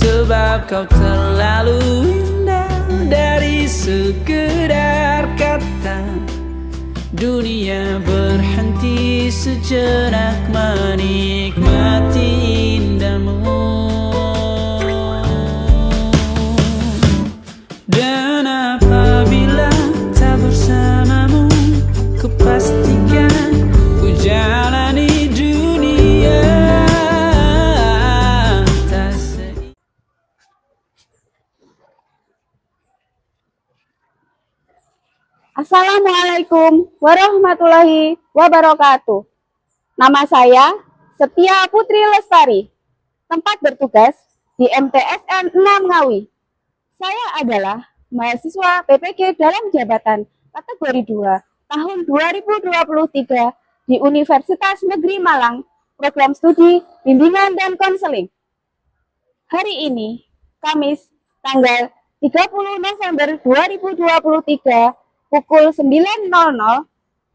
sebab kau terlalu indah. Dari sekedar kata dunia berhenti sejenak menikmati indahmu. Dan apabila tak bersamamu, kupastikan ku jalani dunia tak sedih. Assalamualaikum warahmatullahi wabarakatuh. Nama saya Setia Putri Lestari. Tempat bertugas di MTSN 6 Ngawi. Saya adalah mahasiswa PPG dalam jabatan kategori 2 tahun 2023 di Universitas Negeri Malang, program studi bimbingan dan konseling. Hari ini, Kamis, tanggal 30 November 2023, pukul 9.00,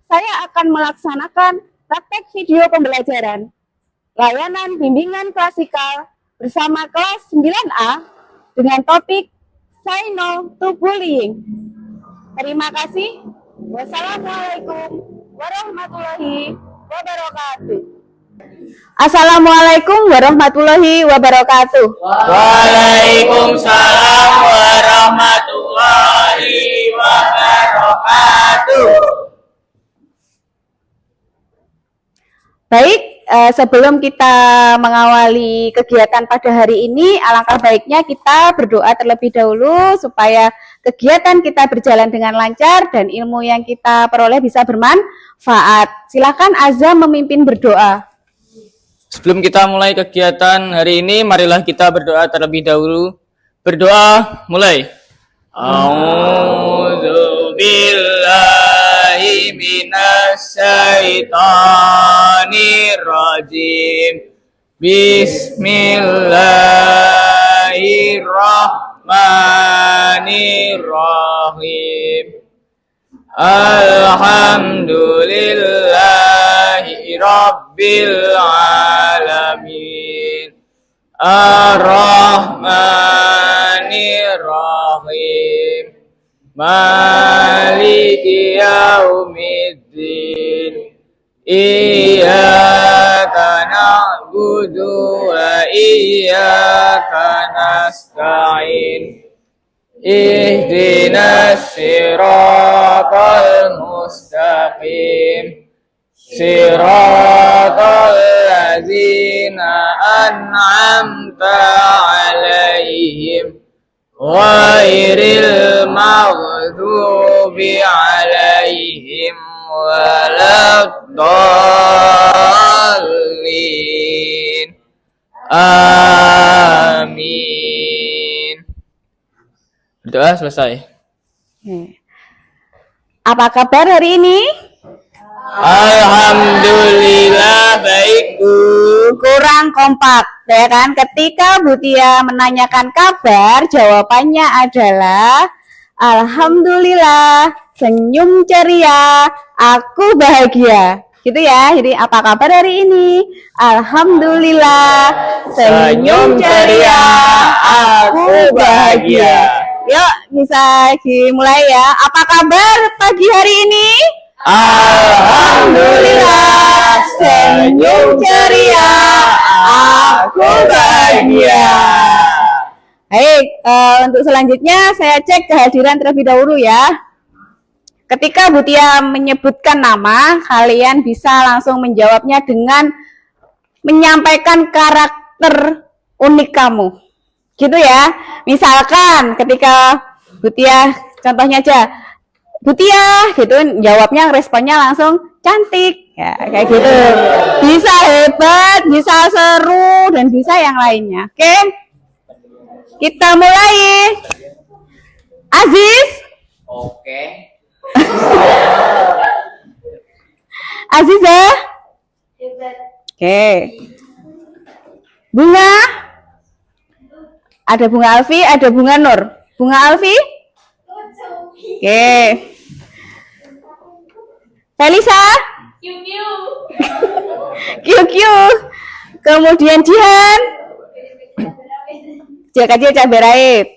saya akan melaksanakan praktek video pembelajaran layanan bimbingan klasikal bersama kelas 9A dengan topik Say No to Bullying. Terima kasih. Wassalamualaikum warahmatullahi wabarakatuh. Assalamualaikum warahmatullahi wabarakatuh. Waalaikumsalam warahmatullahi wabarakatuh. Baik, sebelum kita mengawali kegiatan pada hari ini, alangkah baiknya kita berdoa terlebih dahulu supaya kegiatan kita berjalan dengan lancar dan ilmu yang kita peroleh bisa bermanfaat. Silakan Azam memimpin berdoa. Sebelum kita mulai kegiatan hari ini, marilah kita berdoa terlebih dahulu. Berdoa, mulai. A'udzu billahi minas syaitonir rajim. Bismillahirrahmanirrahim. Alhamdulillahi rabbil alamin. Ar-Rahmanir-Rahim. Maliki yaumiddin. Iyyaka na'budu wa iyyaka nasta'in. Ihdinas siratal mustaqim. Siratal ladzina an'amta 'alaihim ghairil maghdubi 'alaihim waladdallin. Amin. Berdoa selesai. Apa kabar hari ini? Alhamdulillah baik, Bu. Kurang kompak, ya kan? Ketika Bu Tia menanyakan kabar, jawabannya adalah Alhamdulillah, senyum ceria, aku bahagia. Gitu ya. Jadi apa kabar hari ini? Alhamdulillah, senyum ceria, aku bahagia. Yuk, bisa dimulai ya. Apa kabar pagi hari ini? Alhamdulillah, senyum ceria, aku bahagia. Baik, untuk selanjutnya saya cek kehadiran terlebih dahulu ya. Ketika Bu Tia menyebutkan nama, kalian bisa langsung menjawabnya dengan menyampaikan karakter unik kamu. Gitu ya. Misalkan ketika Bu Tia, contohnya aja, Bu Tia, gitu, jawabnya, responnya langsung cantik, ya kayak gitu. Bisa hebat, bisa seru, dan bisa yang lainnya. Oke, kita mulai. Aziz. Oke. Aziza. Oke. Bunga. Ada Bunga Alfi, ada Bunga Nur. Bunga Alfi. Oke. Felisa. QQ. Kemudian Jihan. kecil cabai rawit.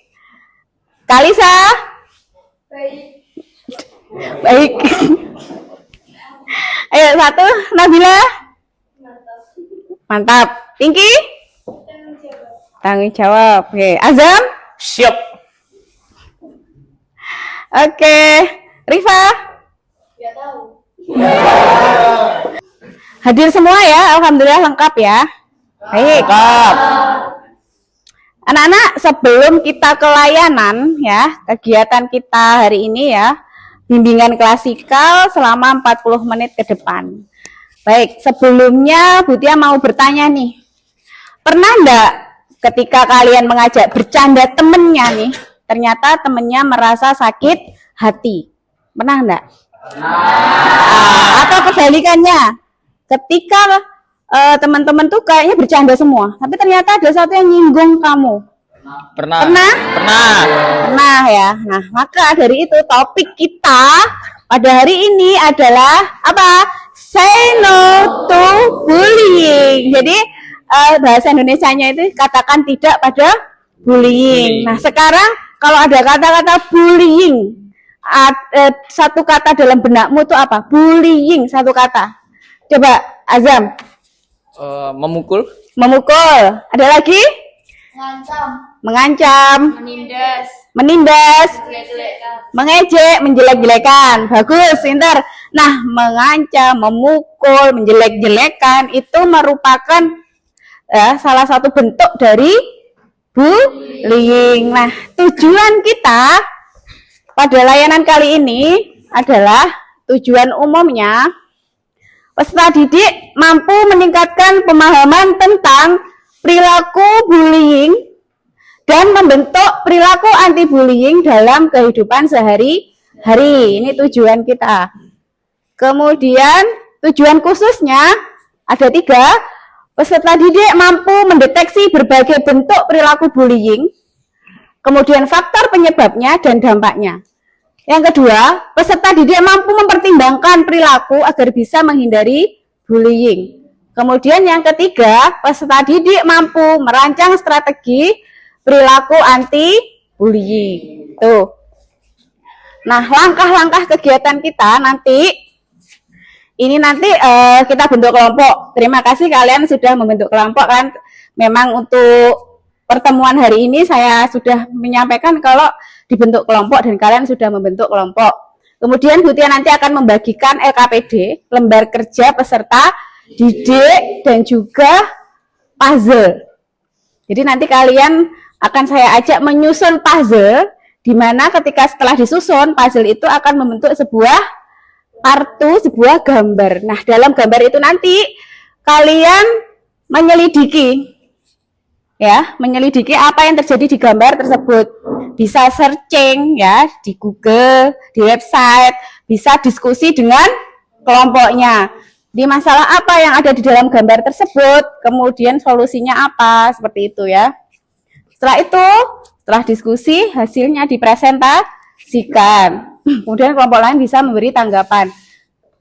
Kalisa? Baik. Ayo satu, Nabila. Mantap. Pinky? Tanggung jawab. Oke, Azam? Siap. Oke, Rifa? Hadir semua ya, alhamdulillah lengkap ya. Baik. Anak-anak, sebelum kita ke layanan ya, kegiatan kita hari ini ya, bimbingan klasikal selama 40 menit ke depan. Baik, sebelumnya Bu Tia mau bertanya nih. Pernah enggak ketika kalian mengajak bercanda temennya nih, ternyata temennya merasa sakit hati? Pernah enggak? Atau kebalikannya, ketika teman-teman tuh kayaknya bercanda semua, tapi ternyata ada satu yang nyinggung kamu. Pernah. Pernah? Pernah. Pernah ya. Nah, maka dari itu topik kita pada hari ini adalah apa? Say no to bullying. Jadi bahasa Indonesianya itu katakan tidak pada bullying. Nah, sekarang kalau ada kata-kata bullying, satu kata dalam benakmu itu apa? Bullying, satu kata. Coba, Azam. Memukul. Memukul. Ada lagi? Mengancam. Menindas. Mengejek, menjelek-jelekan. Bagus, pintar. Nah, mengancam, memukul, menjelek-jelekan itu merupakan salah satu bentuk dari bullying. Nah, tujuan kita pada layanan kali ini adalah tujuan umumnya peserta didik mampu meningkatkan pemahaman tentang perilaku bullying dan membentuk perilaku anti bullying dalam kehidupan sehari-hari. Ini tujuan kita. Kemudian tujuan khususnya ada 3. Peserta didik mampu mendeteksi berbagai bentuk perilaku bullying, kemudian faktor penyebabnya dan dampaknya. Yang kedua, peserta didik mampu mempertimbangkan perilaku agar bisa menghindari bullying. Kemudian yang ketiga, peserta didik mampu merancang strategi perilaku anti bullying. Tuh. Nah, langkah-langkah kegiatan kita nanti kita bentuk kelompok. Terima kasih kalian sudah membentuk kelompok kan. Memang untuk pertemuan hari ini saya sudah menyampaikan kalau dibentuk kelompok dan kalian sudah membentuk kelompok. Kemudian Bu Tia nanti akan membagikan LKPD, lembar kerja peserta didik dan juga puzzle. Jadi nanti kalian akan saya ajak menyusun puzzle, di mana ketika setelah disusun puzzle itu akan membentuk sebuah kartu, sebuah gambar. Nah, dalam gambar itu nanti kalian menyelidiki apa yang terjadi di gambar tersebut. Bisa searching ya di Google, di website, bisa diskusi dengan kelompoknya. Di masalah apa yang ada di dalam gambar tersebut, kemudian solusinya apa, seperti itu ya. Setelah diskusi, hasilnya dipresentasikan. Kemudian kelompok lain bisa memberi tanggapan.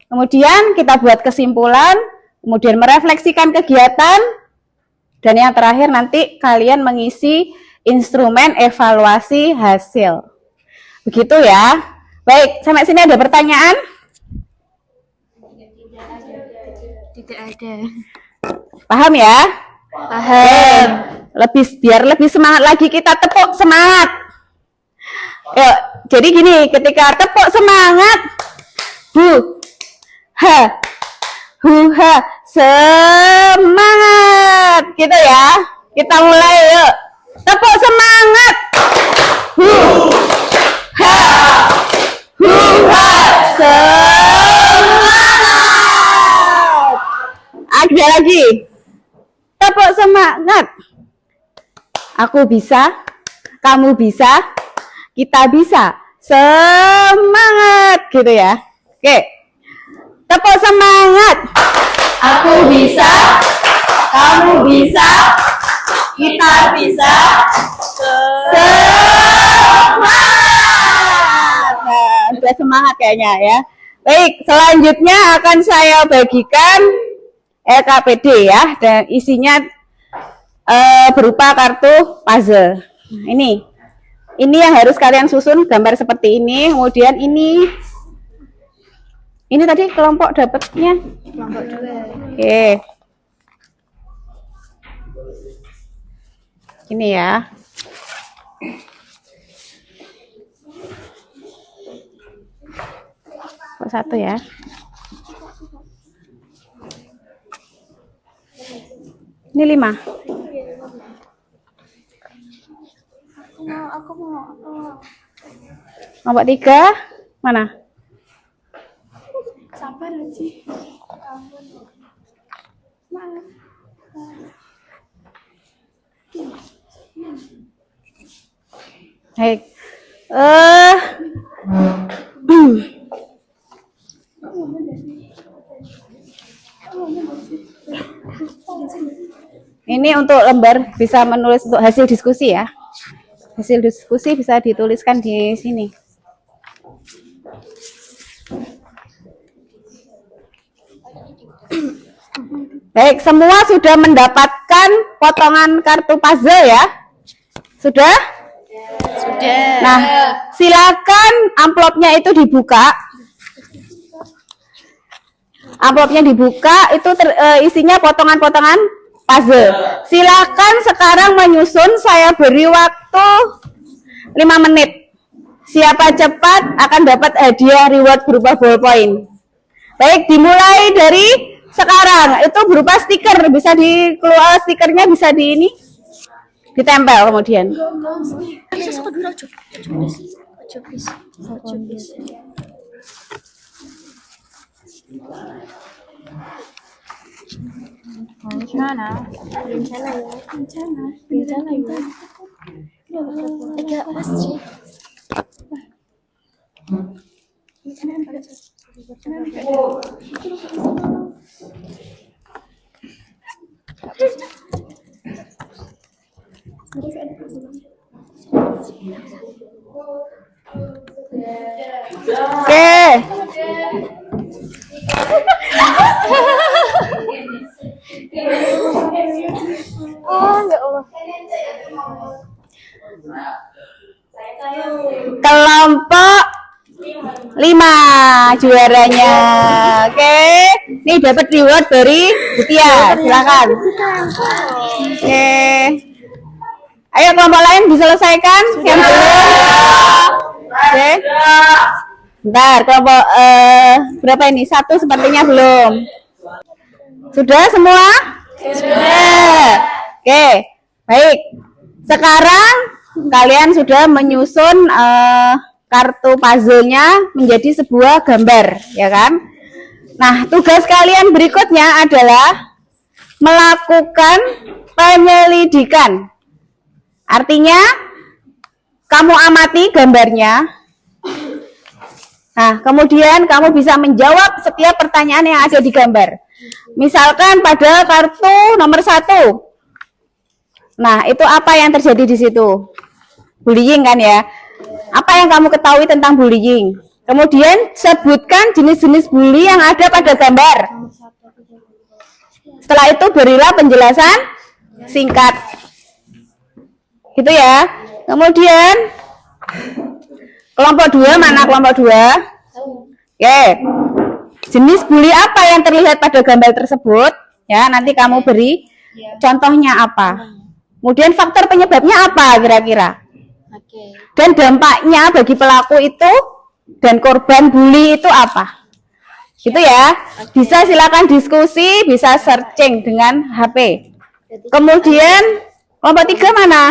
Kemudian kita buat kesimpulan, kemudian merefleksikan kegiatan, dan yang terakhir nanti kalian mengisi instrumen evaluasi hasil. Begitu ya. Baik, sampai sini ada pertanyaan? Tidak ada. Paham ya? Paham. Biar lebih semangat lagi, kita tepuk semangat. Yuk, jadi gini, ketika tepuk semangat, semangat, gitu ya. Kita mulai yuk. Tepuk semangat. Semangat. Ada lagi. Tepuk semangat. Aku bisa, kamu bisa, kita bisa. Semangat, gitu ya. Oke. Tepuk semangat. Aku bisa, kamu bisa, kita bisa. Semangat. Nah, udah semangat kayaknya ya. Baik, selanjutnya akan saya bagikan LKPD ya, dan isinya berupa kartu puzzle. Nah, ini yang harus kalian susun gambar seperti ini. Kemudian ini tadi kelompok dapatnya. Kelompok 2. Oke. Ini ya. Kok 1 ya? Ini 5. Aku mau. Kelompok 3 mana? Sabar aja. Maaf. Baik. Ini untuk lembar bisa menulis untuk hasil diskusi ya. Hasil diskusi bisa dituliskan di sini. Baik, semua sudah mendapatkan potongan kartu puzzle ya? Sudah? Sudah. Nah, silakan amplopnya itu dibuka. Amplopnya dibuka, itu isinya potongan-potongan puzzle. Silakan sekarang menyusun, saya beri waktu 5 menit. Siapa cepat akan dapat hadiah reward berupa ballpoint. Baik, dimulai dari sekarang. Itu berupa stiker, bisa dikeluar stikernya bisa ditempel kemudian. Rencana ya. Agak pasti. Oke. Oh, ya Allah. Kelompok 5 juaranya. Oke. Nih dapat reward dari Butia. Silakan. Oke. Ayo kelompok lain diselesaikan yang belum. Oke. Bentar, kelompok berapa ini? 1 sepertinya belum. Sudah semua? Sudah. Oke. Baik. Sekarang kalian sudah menyusun kartu puzzle-nya menjadi sebuah gambar, ya kan? Nah, tugas kalian berikutnya adalah melakukan penyelidikan. Artinya, kamu amati gambarnya. Nah, kemudian kamu bisa menjawab setiap pertanyaan yang ada di gambar. Misalkan pada kartu nomor 1. Nah, itu apa yang terjadi di situ? Bullying kan ya? Apa yang kamu ketahui tentang bullying? Kemudian sebutkan jenis-jenis bully yang ada pada gambar. Setelah itu berilah penjelasan singkat. Gitu ya. Kemudian kelompok 2 mana kelompok 2? Oke. Jenis bully apa yang terlihat pada gambar tersebut? Ya, nanti kamu beri contohnya apa. Kemudian faktor penyebabnya apa kira-kira? Oke. Dan dampaknya bagi pelaku itu dan korban bully itu apa? Gitu ya. Bisa silakan diskusi, bisa searching dengan HP. Kemudian kelompok 3 mana?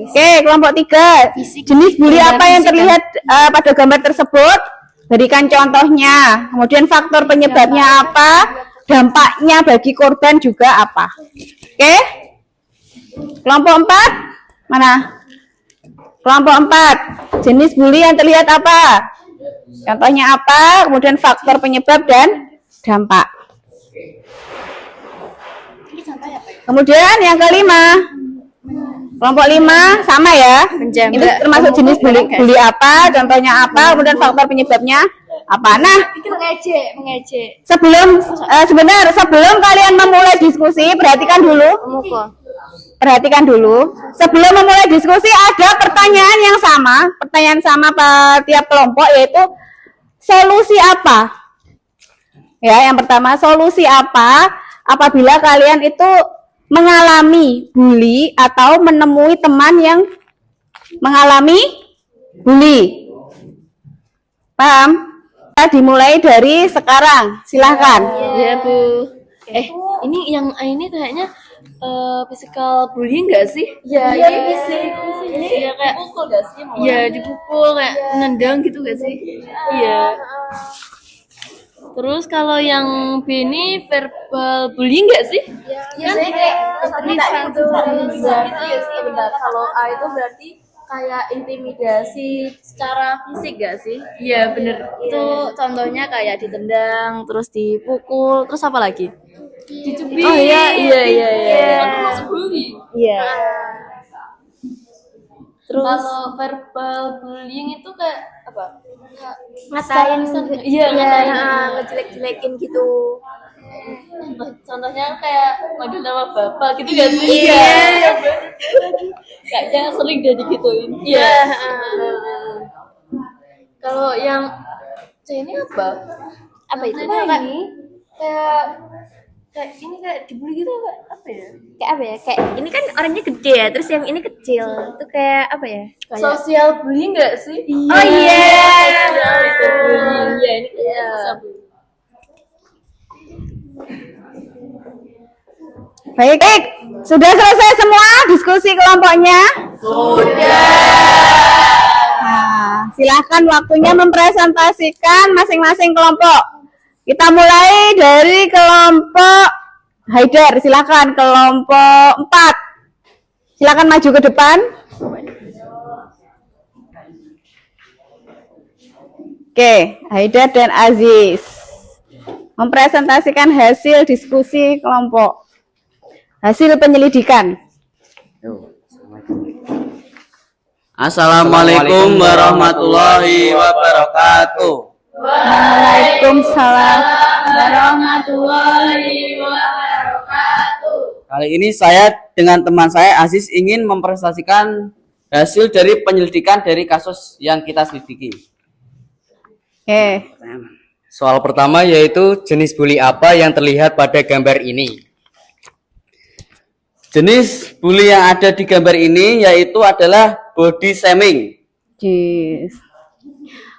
Oke, kelompok 3. Jenis bully apa yang terlihat pada gambar tersebut? Berikan contohnya. Kemudian faktor penyebabnya apa? Dampaknya bagi korban juga apa? Oke? Kelompok 4 mana? Kelompok 4. Jenis bully yang terlihat apa? Contohnya apa? Kemudian faktor penyebab dan dampak. Kemudian yang kelima. Kelompok 5 sama ya. Itu termasuk jenis bully apa? Contohnya apa? Kemudian faktor penyebabnya apa? Nah, Mengejek. sebelum kalian memulai diskusi, perhatikan dulu. perhatikan dulu. Sebelum memulai diskusi ada pertanyaan yang sama, pertanyaan sama tiap kelompok, yaitu solusi apa? Ya, yang pertama, solusi apa apabila kalian itu mengalami bully atau menemui teman yang mengalami bully? Paham? Kita dimulai dari sekarang. Silahkan. Ya Bu. Ini yang ini kayaknya physical bullying nggak sih? Iya, ini sih. Ini ya kayak Pukul gak sih? ya dipukul kayak nendang gitu gak sih? Iya. Terus kalau yang B ini verbal bullying nggak sih? Iya, saya kayak lisan gitu ya sih, benar. Kalau A itu berarti kayak intimidasi secara fisik gak sih? Iya bener. Itu contohnya kayak ditendang, terus dipukul, terus apa lagi? Dicubit. Oh iya. Termasuk bully. Iya. Terus kalau verbal bullying itu kayak apa? Ngatain Iya, ngatain. ngejelek-jelekin gitu. Contohnya kayak manggil nama bapak gitu gak sih? Iya. Kayaknya sering dia digituin. Iya. Kalau yang C ini apa? Apa itu? Kayak ini kayak dibully gitu apa ya? Kayak apa ya? Kayak ini kan orangnya gede ya, terus yang ini kecil. Itu kayak apa ya? Sosial bullying nggak sih? Oh iya. Sosial bullying. Iya, ini kayak sosial bullying. Baik, sudah selesai semua diskusi kelompoknya? Nah, silakan waktunya mempresentasikan masing-masing kelompok. Kita mulai dari kelompok Haidar, silakan kelompok 4. Silakan maju ke depan. Oke, Haidar dan Aziz mempresentasikan hasil diskusi kelompok. Hasil penyelidikan. Assalamualaikum warahmatullahi wabarakatuh. Waalaikumsalam. Kali ini saya dengan teman saya Aziz ingin mempresentasikan hasil dari penyelidikan dari kasus yang kita selidiki. Oke. Soal pertama yaitu jenis bully apa yang terlihat pada gambar ini. Jenis bully yang ada di gambar ini yaitu adalah body shaming. Jeez.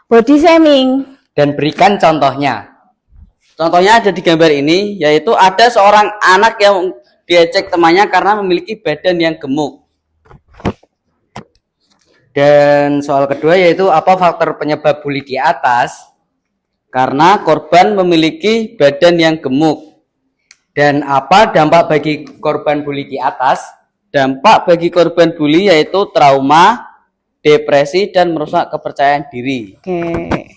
Body shaming. Dan berikan contohnya. Contohnya ada di gambar ini yaitu ada seorang anak yang diejek temannya karena memiliki badan yang gemuk. Dan soal kedua yaitu apa faktor penyebab bully di atas? Karena korban memiliki badan yang gemuk. Dan apa dampak bagi korban bully di atas? Dampak bagi korban bully yaitu trauma, depresi, dan merusak kepercayaan diri. Oke.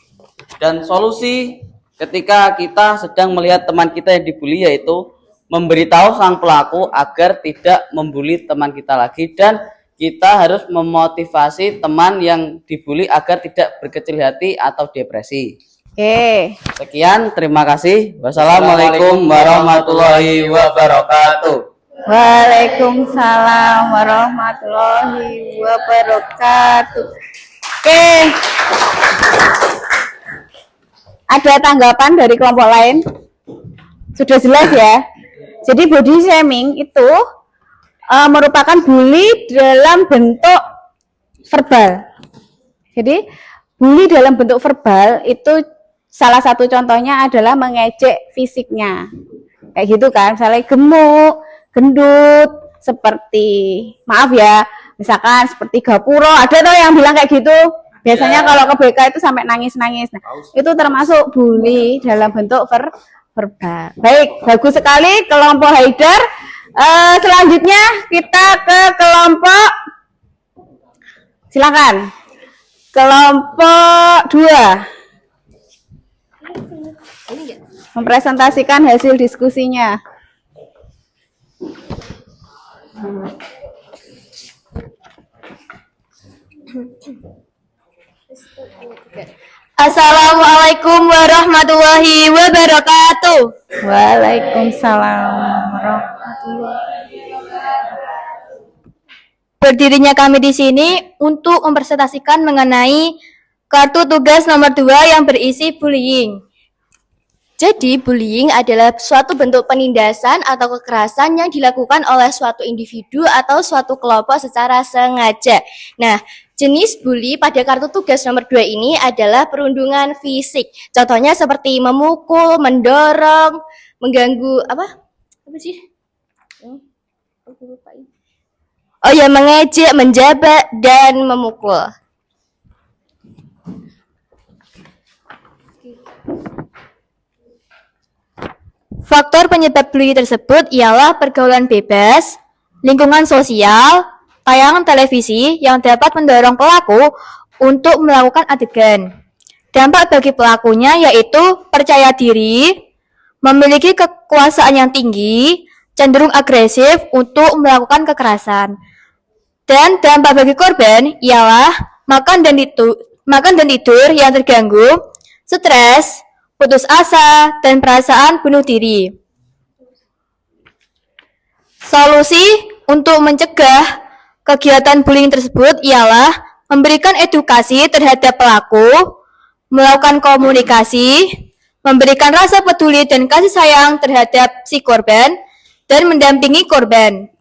Dan solusi ketika kita sedang melihat teman kita yang dibully yaitu memberitahu sang pelaku agar tidak membuli teman kita lagi, dan kita harus memotivasi teman yang dibully agar tidak berkecil hati atau depresi. Oke. Sekian, terima kasih. Wassalamualaikum warahmatullahi wabarakatuh. Waalaikumsalam warahmatullahi wabarakatuh. Oke. Ada tanggapan dari kelompok lain? Sudah jelas ya? Jadi body shaming itu merupakan bully dalam bentuk verbal. Jadi bully dalam bentuk verbal itu salah satu contohnya adalah mengejek fisiknya. Kayak gitu kan, misalnya gemuk, gendut, seperti, maaf ya, misalkan seperti Gapuro, ada tuh yang bilang kayak gitu. Biasanya kalau ke BK itu sampai nangis-nangis. Nah, itu termasuk bully dalam bentuk verbal. Baik, bagus sekali kelompok Haidar. Selanjutnya kita ke kelompok, silakan. Kelompok 2. Mempresentasikan hasil diskusinya. Assalamualaikum warahmatullahi wabarakatuh. Waalaikumsalam warahmatullahi wabarakatuh. Berdirinya kami di sini untuk mempresentasikan mengenai kartu tugas nomor 2 yang berisi bullying. Jadi, bullying adalah suatu bentuk penindasan atau kekerasan yang dilakukan oleh suatu individu atau suatu kelompok secara sengaja. Nah, jenis bully pada kartu tugas nomor 2 ini adalah perundungan fisik. Contohnya seperti memukul, mendorong, mengganggu, apa sih? Mengejek, menjabat, dan memukul. Faktor penyebab bullying tersebut ialah pergaulan bebas, lingkungan sosial, tayangan televisi yang dapat mendorong pelaku untuk melakukan adegan. Dampak bagi pelakunya yaitu percaya diri, memiliki kekuasaan yang tinggi, cenderung agresif untuk melakukan kekerasan. Dan dampak bagi korban ialah makan dan tidur yang terganggu, stres, putus asa, dan perasaan bunuh diri. Solusi untuk mencegah kegiatan bullying tersebut ialah memberikan edukasi terhadap pelaku, melakukan komunikasi, memberikan rasa peduli dan kasih sayang terhadap si korban, dan mendampingi korban.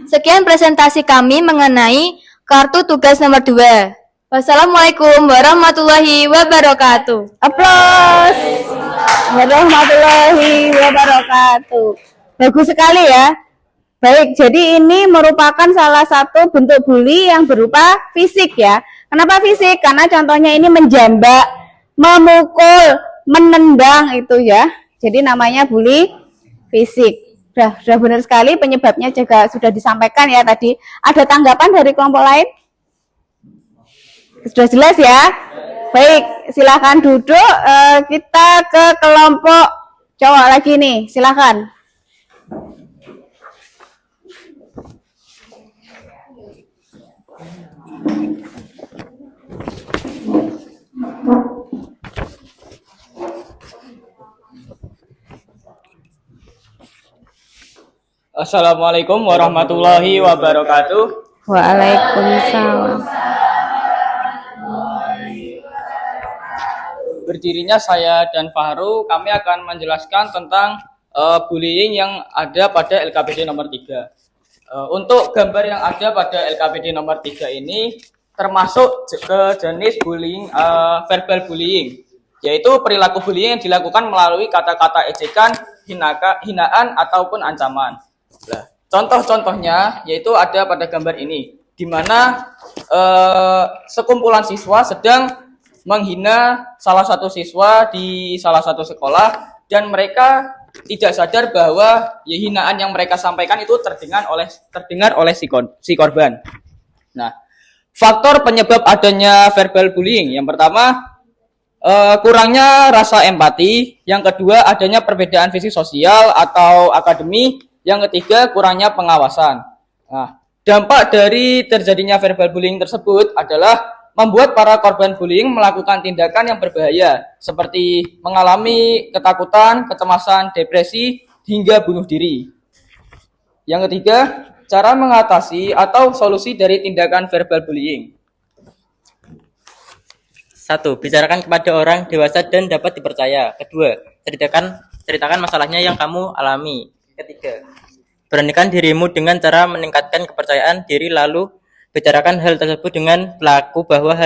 Sekian presentasi kami mengenai kartu tugas nomor 2. Wassalamualaikum warahmatullahi wabarakatuh. Aplaus. Warahmatullahi wabarakatuh. Bagus sekali ya. Baik, jadi ini merupakan salah satu bentuk bully yang berupa fisik ya. Kenapa fisik? Karena contohnya ini menjambak, memukul, menendang itu ya. Jadi namanya bully fisik. Sudah benar sekali, penyebabnya juga sudah disampaikan ya tadi. Ada tanggapan dari kelompok lain? Sudah jelas ya? Baik, silakan duduk. Kita ke kelompok cowok lagi nih, silakan. Assalamualaikum warahmatullahi wabarakatuh. Waalaikumsalam. Berdirinya saya dan Fahru, kami akan menjelaskan tentang bullying yang ada pada LKPD nomor 3. Untuk gambar yang ada pada LKPD nomor 3 ini termasuk ke jenis bullying, verbal bullying, yaitu perilaku bullying yang dilakukan melalui kata-kata ejekan, hinaan ataupun ancaman. Nah, contoh-contohnya yaitu ada pada gambar ini, di mana sekumpulan siswa sedang menghina salah satu siswa di salah satu sekolah, dan mereka tidak sadar bahwa ya, hinaan yang mereka sampaikan itu terdengar oleh si korban. Nah, faktor penyebab adanya verbal bullying yang pertama, kurangnya rasa empati. Yang kedua, adanya perbedaan visi sosial atau akademi. Yang ketiga, kurangnya pengawasan. Nah, dampak dari terjadinya verbal bullying tersebut adalah membuat para korban bullying melakukan tindakan yang berbahaya, seperti mengalami ketakutan, kecemasan, depresi, hingga bunuh diri. Yang ketiga, cara mengatasi atau solusi dari tindakan verbal bullying. 1. Bicarakan kepada orang dewasa dan dapat dipercaya. Kedua, ceritakan masalahnya yang kamu alami. Ketiga, beranikan dirimu dengan cara meningkatkan kepercayaan diri, lalu bicarakan hal tersebut dengan pelaku bahwa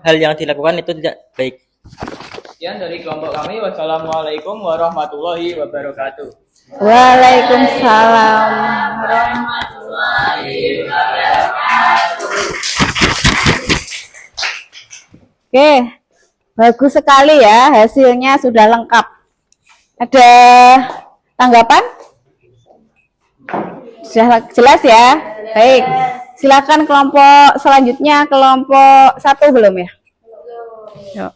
hal yang dilakukan itu tidak baik. Sekian dari kelompok kami. Wassalamualaikum warahmatullahi wabarakatuh. Waalaikumsalam warahmatullahi wabarakatuh. Oke, bagus sekali ya, hasilnya sudah lengkap. Ada tanggapan? Sudah jelas ya? Baik, silakan kelompok selanjutnya, kelompok 1 belum ya? Yuk.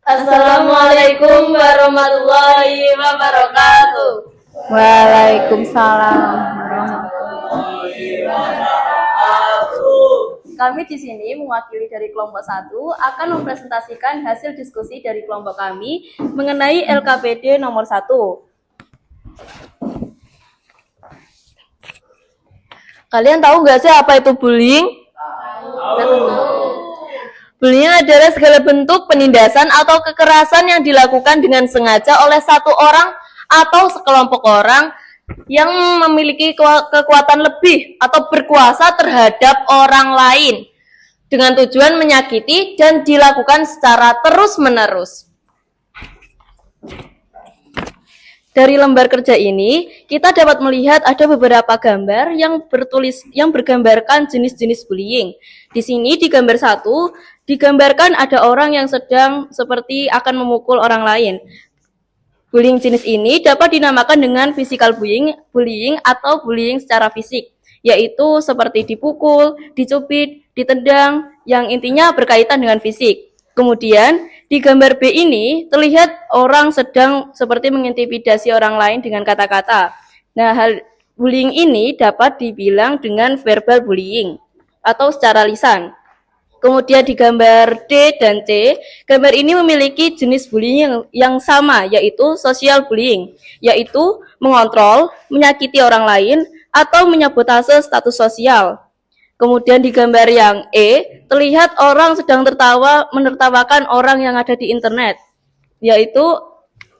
Assalamualaikum warahmatullahi wabarakatuh. Waalaikumsalam warahmatullahi wabarakatuh. Kami di sini mewakili dari kelompok 1 akan mempresentasikan hasil diskusi dari kelompok kami mengenai LKPD nomor 1. Kalian tahu nggak sih apa itu bullying? Bullying adalah segala bentuk penindasan atau kekerasan yang dilakukan dengan sengaja oleh satu orang atau sekelompok orang yang memiliki kekuatan lebih atau berkuasa terhadap orang lain dengan tujuan menyakiti dan dilakukan secara terus-menerus. Dari lembar kerja ini, kita dapat melihat ada beberapa gambar yang bergambarkan jenis-jenis bullying. Di sini di gambar 1 digambarkan ada orang yang sedang seperti akan memukul orang lain. Bullying jenis ini dapat dinamakan dengan physical bullying atau bullying secara fisik, yaitu seperti dipukul, dicubit, ditendang, yang intinya berkaitan dengan fisik. Kemudian, di gambar B ini terlihat orang sedang seperti mengintimidasi orang lain dengan kata-kata. Nah, hal bullying ini dapat dibilang dengan verbal bullying atau secara lisan. Kemudian di gambar D dan C, gambar ini memiliki jenis bullying yang sama, yaitu social bullying, yaitu mengontrol, menyakiti orang lain, atau menyabotase status sosial. Kemudian di gambar yang E, terlihat orang sedang menertawakan orang yang ada di internet, yaitu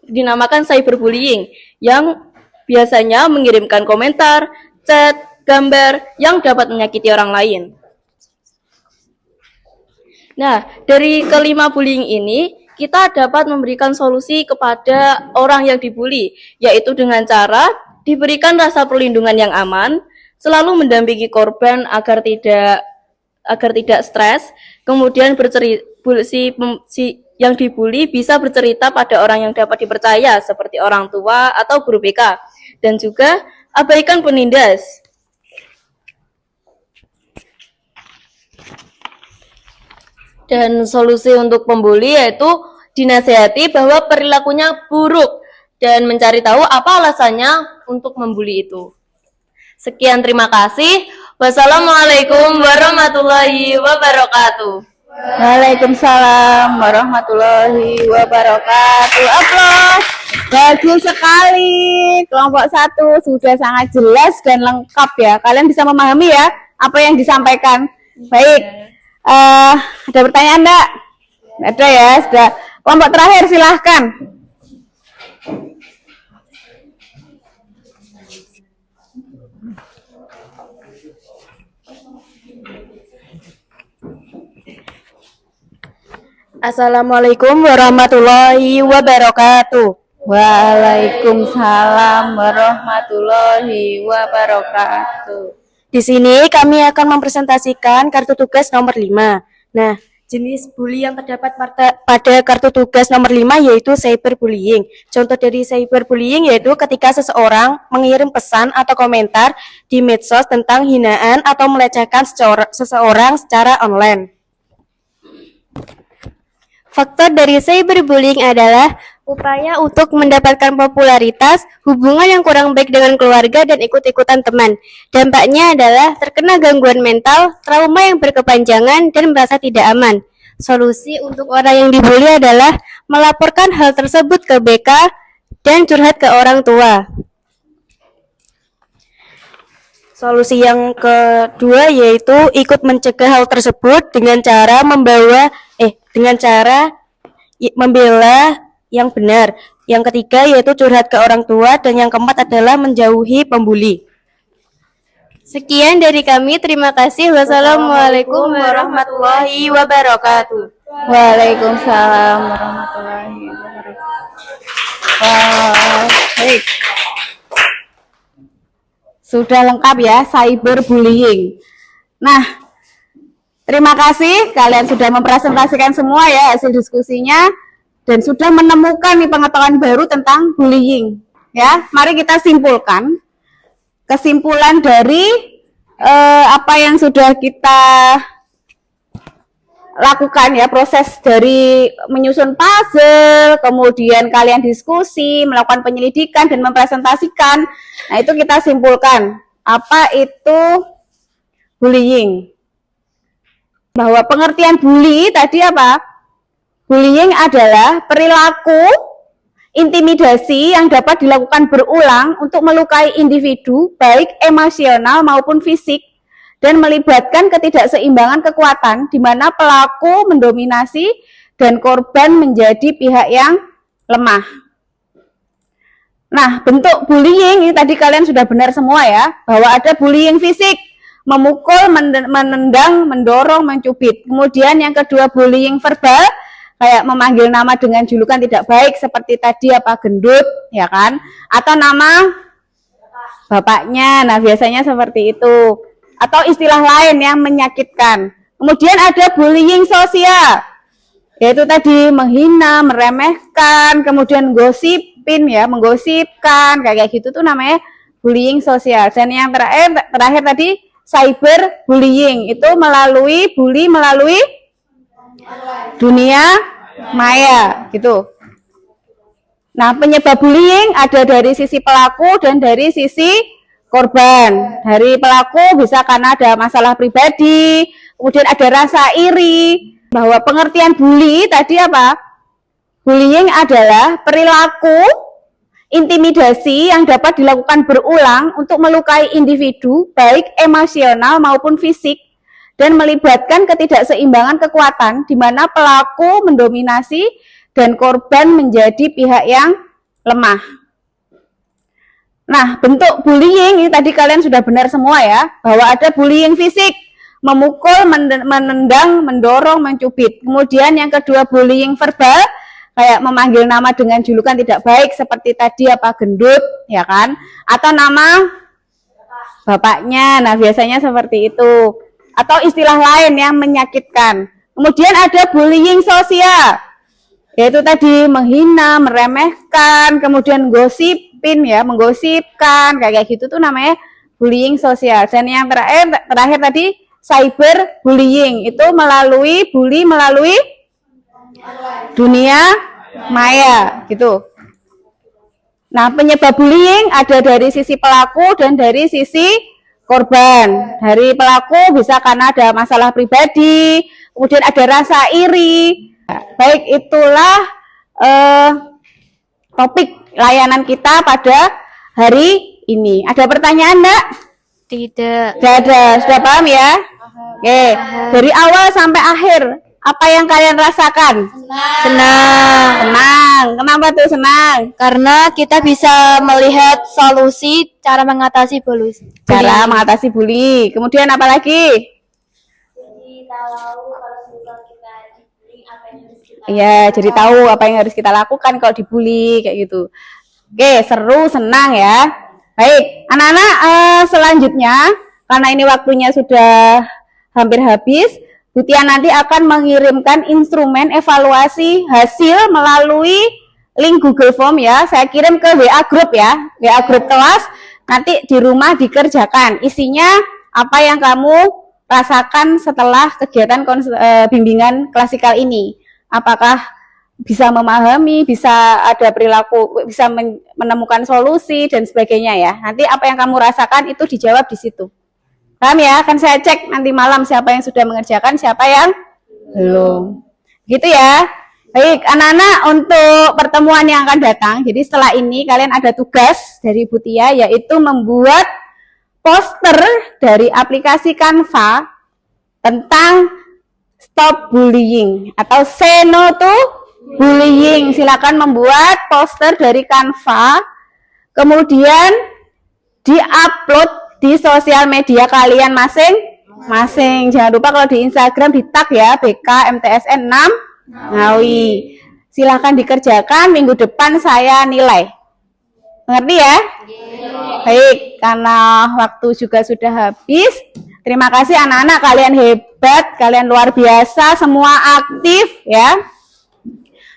dinamakan cyberbullying, yang biasanya mengirimkan komentar, chat, gambar yang dapat menyakiti orang lain. Nah, dari kelima bullying ini, kita dapat memberikan solusi kepada orang yang dibully, yaitu dengan cara diberikan rasa perlindungan yang aman, selalu mendampingi korban agar tidak stres, kemudian yang dibully bisa bercerita pada orang yang dapat dipercaya seperti orang tua atau guru BK, dan juga abaikan penindas. Dan solusi untuk pembuli yaitu dinasehati bahwa perilakunya buruk dan mencari tahu apa alasannya untuk membuli itu. Sekian, terima kasih. Wassalamualaikum warahmatullahi wabarakatuh. Waalaikumsalam warahmatullahi wabarakatuh. Aplaus. Bagus sekali. Kelompok 1 sudah sangat jelas dan lengkap ya. Kalian bisa memahami ya apa yang disampaikan. Baik. Ada pertanyaan enggak? Ada ya, sudah. Kelompok terakhir silahkan. Assalamualaikum warahmatullahi wabarakatuh. Waalaikumsalam warahmatullahi wabarakatuh. Di sini kami akan mempresentasikan kartu tugas nomor 5. Nah, jenis bully yang terdapat pada kartu tugas nomor 5 yaitu cyberbullying. Contoh dari cyberbullying yaitu ketika seseorang mengirim pesan atau komentar di medsos tentang hinaan atau melecehkan seseorang secara online. Faktor dari cyberbullying adalah upaya untuk mendapatkan popularitas, hubungan yang kurang baik dengan keluarga, dan ikut-ikutan teman. Dampaknya adalah terkena gangguan mental, trauma yang berkepanjangan, dan merasa tidak aman. Solusi untuk orang yang dibully adalah melaporkan hal tersebut ke BK dan curhat ke orang tua. Solusi yang kedua yaitu ikut mencegah hal tersebut dengan cara membela yang benar. Yang ketiga yaitu curhat ke orang tua, dan yang keempat adalah menjauhi pembuli. Sekian dari kami, terima kasih. Wassalamualaikum warahmatullahi wabarakatuh. Waalaikumsalam warahmatullahi wabarakatuh. Baik. Sudah lengkap ya cyberbullying. Nah, terima kasih kalian sudah mempresentasikan semua ya hasil diskusinya dan sudah menemukan nih pengetahuan baru tentang bullying. Ya, mari kita simpulkan. Kesimpulan dari apa yang sudah kita lakukan ya, proses dari menyusun puzzle, kemudian kalian diskusi, melakukan penyelidikan dan mempresentasikan. Nah, itu kita simpulkan apa itu bullying. Bahwa pengertian bully tadi apa? Bullying adalah perilaku intimidasi yang dapat dilakukan berulang untuk melukai individu, baik emosional maupun fisik, dan melibatkan ketidakseimbangan kekuatan di mana pelaku mendominasi dan korban menjadi pihak yang lemah. Nah, bentuk bullying ini tadi kalian sudah benar semua ya, bahwa ada bullying fisik, memukul, menendang, mendorong, mencubit. Kemudian yang kedua bullying verbal, kayak memanggil nama dengan julukan tidak baik seperti tadi apa gendut, ya kan? Atau nama bapaknya. Nah, biasanya seperti itu. Atau istilah lain yang menyakitkan. Kemudian ada bullying sosial, yaitu tadi menghina, meremehkan, kemudian gosipin ya, menggosipkan, kayak gitu tuh namanya bullying sosial. Dan yang terakhir tadi cyber bullying, itu melalui dunia maya gitu. Nah, penyebab bullying ada dari sisi pelaku dan dari sisi korban. Dari pelaku bisa karena ada masalah pribadi, kemudian ada rasa iri. Bahwa pengertian bully tadi apa? Bullying adalah perilaku intimidasi yang dapat dilakukan berulang untuk melukai individu, baik emosional maupun fisik, dan melibatkan ketidakseimbangan kekuatan di mana pelaku mendominasi dan korban menjadi pihak yang lemah. Nah, bentuk bullying ini tadi kalian sudah benar semua ya, bahwa ada bullying fisik, memukul, menendang, mendorong, mencubit. Kemudian yang kedua bullying verbal, kayak memanggil nama dengan julukan tidak baik seperti tadi apa gendut, ya kan? Atau nama bapaknya. Nah, biasanya seperti itu. Atau istilah lain yang menyakitkan. Kemudian ada bullying sosial, yaitu tadi menghina, meremehkan, kemudian gosipin ya, menggosipkan, kayak gitu tuh namanya bullying sosial. Dan yang terakhir tadi cyber bullying, itu melalui dunia maya gitu. Nah, penyebab bullying ada dari sisi pelaku dan dari sisi korban. Dari pelaku bisa karena ada masalah pribadi, kemudian ada rasa iri. Baik, itulah topik layanan kita pada hari ini. Ada pertanyaan enggak? Tidak. Tidak ada. Sudah paham ya? Oke. Dari awal sampai akhir, apa yang kalian rasakan? Senang. Senang. Kenapa tuh senang? Karena kita bisa melihat solusi cara mengatasi bullying. Cara mengatasi bully. Kemudian apa lagi? Iya, jadi tahu apa yang harus kita lakukan kalau dibully kayak gitu. Oke, seru, senang ya. Baik, anak-anak, selanjutnya karena ini waktunya sudah hampir habis, Bu Tia nanti akan mengirimkan instrumen evaluasi hasil melalui link Google Form ya. Saya kirim ke WA Group ya, WA Group kelas. Nanti di rumah dikerjakan. Isinya apa yang kamu rasakan setelah kegiatan bimbingan klasikal ini. Apakah bisa memahami, bisa ada perilaku, bisa menemukan solusi dan sebagainya ya. Nanti apa yang kamu rasakan itu dijawab di situ. Paham ya? Kan saya cek nanti malam siapa yang sudah mengerjakan, siapa yang belum. Gitu ya. Baik, anak-anak, untuk pertemuan yang akan datang, jadi setelah ini kalian ada tugas dari Bu Tia, yaitu membuat poster dari aplikasi Canva tentang stop bullying atau say no to bullying. Silakan membuat poster dari Canva, kemudian di-upload di sosial media kalian masing-masing. Jangan lupa kalau di Instagram di tag ya, BK MTSN 6 Ngawi. Silahkan dikerjakan, minggu depan saya nilai. Mengerti ya? Baik, karena waktu juga sudah habis. Terima kasih anak-anak, kalian hebat, kalian luar biasa, semua aktif ya.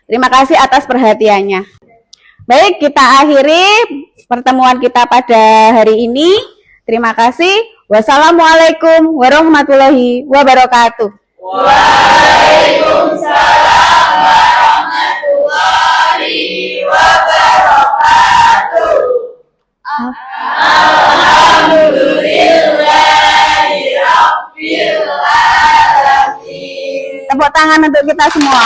Terima kasih atas perhatiannya. Baik, kita akhiri pertemuan kita pada hari ini. Terima kasih. Wassalamualaikum warahmatullahi wabarakatuh. Waalaikumsalam warahmatullahi wabarakatuh. Alhamdulillahi rabbil alamin. tangan untuk kita semua.